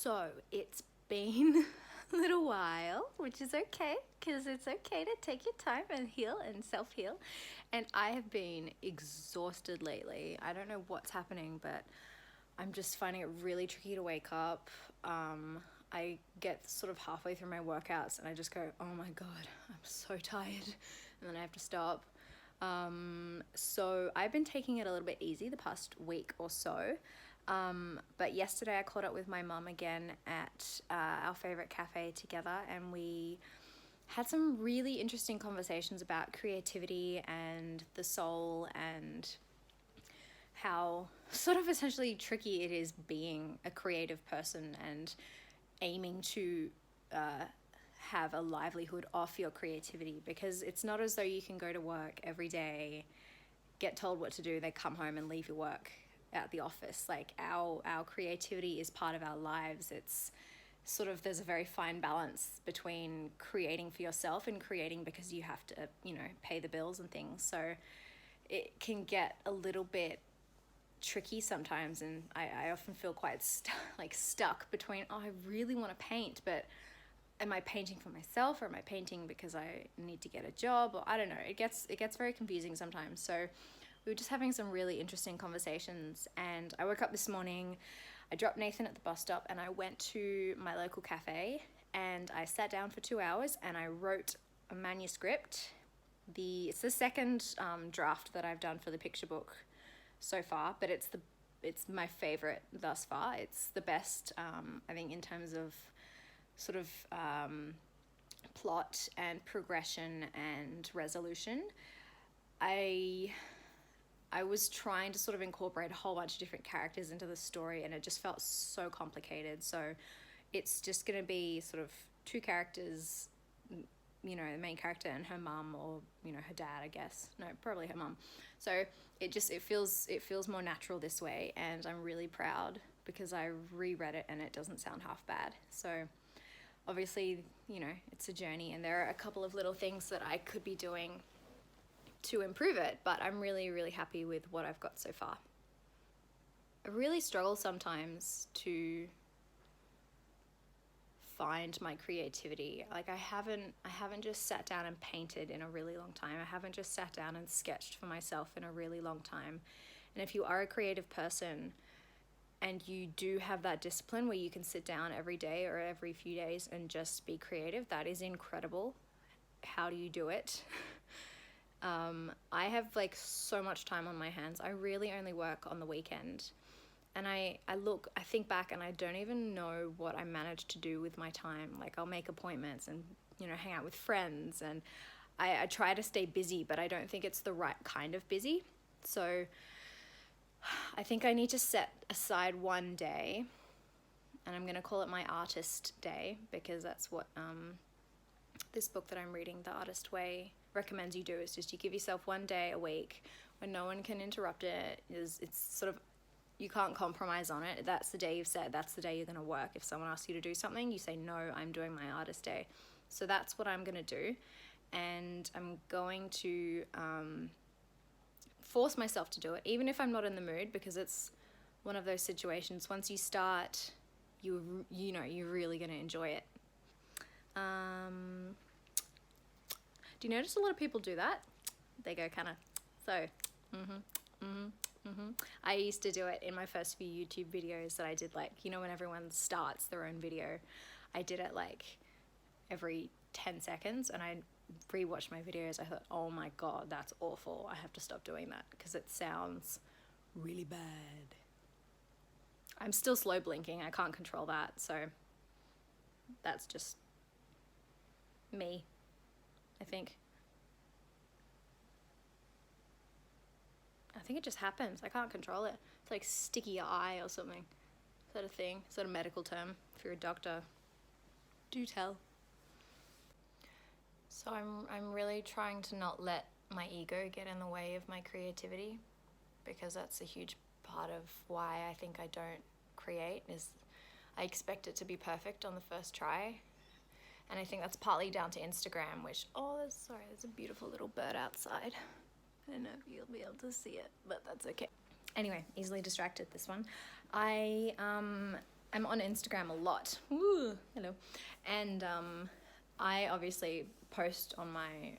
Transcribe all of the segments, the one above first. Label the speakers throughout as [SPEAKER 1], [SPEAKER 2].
[SPEAKER 1] So it's been a little while, which is okay, because it's okay to take your time and heal and self-heal. And I have been exhausted lately. I don't know what's happening, but I'm just finding it really tricky to wake up. I get sort of halfway through my workouts and I just go, oh my God, I'm so tired. And then I have to stop. So I've been taking it a little bit easy the past week or so. But yesterday I caught up with my mum again at our favorite cafe together, and we had some really interesting conversations about creativity and the soul and how sort of essentially tricky it is being a creative person and aiming to have a livelihood off your creativity, because it's not as though you can go to work every day, get told what to do, they come home and leave your work at the office. Like our creativity is part of our lives. It's sort of, there's a very fine balance between creating for yourself and creating because you have to, pay the bills and things. So it can get a little bit tricky sometimes, and I often feel quite stuck between, oh, I really want to paint, but am I painting for myself or am I painting because I need to get a job? Or I don't know, it gets very confusing sometimes. So we were just having some really interesting conversations, and I woke up this morning, I dropped Nathan at the bus stop, and I went to my local cafe and I sat down for 2 hours and I wrote a manuscript. It's the second draft that I've done for the picture book so far, but it's my favorite thus far. It's the best, I think, in terms of sort of plot and progression and resolution. I was trying to sort of incorporate a whole bunch of different characters into the story, and it just felt so complicated. So it's just going to be sort of two characters, the main character and her mum, or her dad, I guess. No, probably her mum. So it feels more natural this way, and I'm really proud because I reread it and it doesn't sound half bad. So obviously, it's a journey, and there are a couple of little things that I could be doing to improve it, but I'm really, really happy with what I've got so far. I really struggle sometimes to find my creativity. Like I haven't just sat down and painted in a really long time. I haven't just sat down and sketched for myself in a really long time. And if you are a creative person and you do have that discipline where you can sit down every day or every few days and just be creative, that is incredible. How do you do it? I have so much time on my hands. I really only work on the weekend. And I think back and I don't even know what I managed to do with my time. Like I'll make appointments and, hang out with friends, and I try to stay busy, but I don't think it's the right kind of busy. So I think I need to set aside one day, and I'm going to call it my artist day, because that's what this book that I'm reading, The Artist Way, recommends you do. Is just you give yourself one day a week when no one can interrupt it. It's sort of, you can't compromise on it. That's the day you've said, that's the day you're going to work. If someone asks you to do something, you say, no, I'm doing my artist day. So that's what I'm going to do. And I'm going to force myself to do it, even if I'm not in the mood, because it's one of those situations. Once you start, you're really going to enjoy it. Do you notice a lot of people do that? They go kind of, so, I used to do it in my first few YouTube videos that I did, when everyone starts their own video, I did it every 10 seconds, and I rewatched my videos. I thought, oh my God, that's awful. I have to stop doing that because it sounds really bad. I'm still slow blinking. I can't control that. So that's just me, I think. I think it just happens. I can't control it. It's like sticky eye or something. Is that a thing? Is that a medical term? If you're a doctor, do tell. So I'm really trying to not let my ego get in the way of my creativity, because that's a huge part of why I think I don't create, is I expect it to be perfect on the first try. And I think that's partly down to Instagram, which, there's a beautiful little bird outside. I don't know if you'll be able to see it, but that's okay. Anyway, easily distracted, this one. I I'm on Instagram a lot. Ooh, hello. And I obviously post on my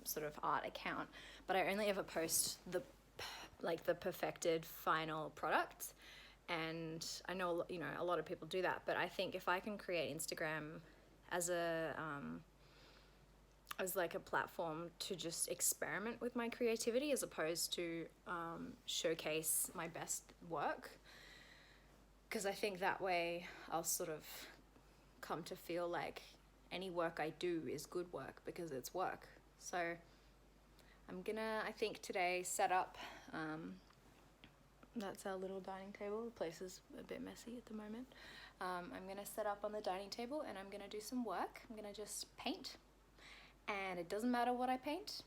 [SPEAKER 1] sort of art account, but I only ever post the perfected final product. And I know, you know, a lot of people do that, but I think if I can create Instagram as like a platform to just experiment with my creativity as opposed to showcase my best work, because I think that way I'll sort of come to feel like any work I do is good work because it's work. So I'm gonna, I think today, set up, that's our little dining table. The place is a bit messy at the moment. I'm gonna set up on the dining table and I'm gonna do some work. I'm gonna just paint. And it doesn't matter what I paint.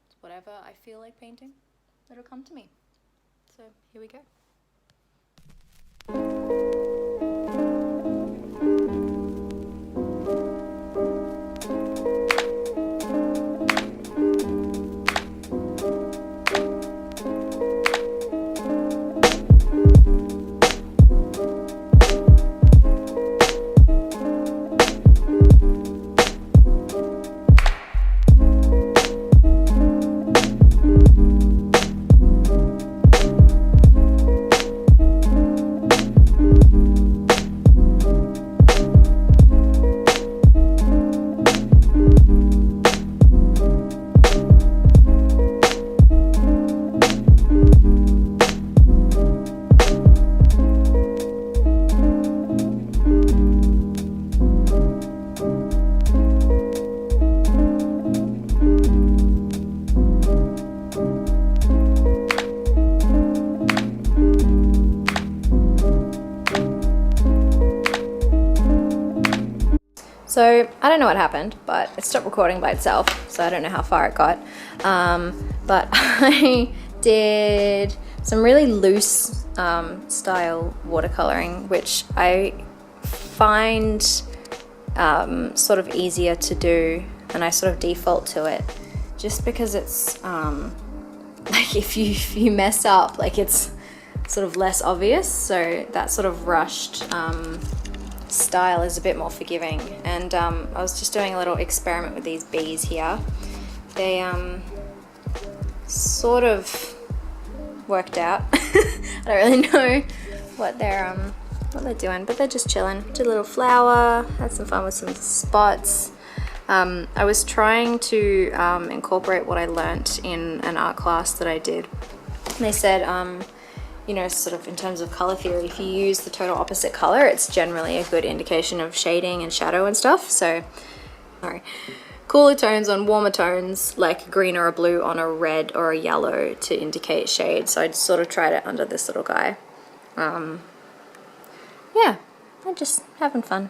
[SPEAKER 1] It's whatever I feel like painting, it'll come to me. So here we go. So I don't know what happened, but it stopped recording by itself, so I don't know how far it got. But I did some really loose style watercoloring, which I find sort of easier to do, and I sort of default to it just because it's like if you mess up, like it's sort of less obvious. So that sort of rushed style is a bit more forgiving. And I was just doing a little experiment with these bees here. They sort of worked out. I don't really know what they're doing, but they're just chilling. Did a little flower, had some fun with some spots. I was trying to incorporate what I learnt in an art class that I did. And they said, you know, sort of in terms of color theory, if you use the total opposite color, it's generally a good indication of shading and shadow and stuff. So, sorry. Cooler tones on warmer tones, like a green or a blue on a red or a yellow to indicate shade. So I just sort of tried it under this little guy. Yeah, I'm just having fun.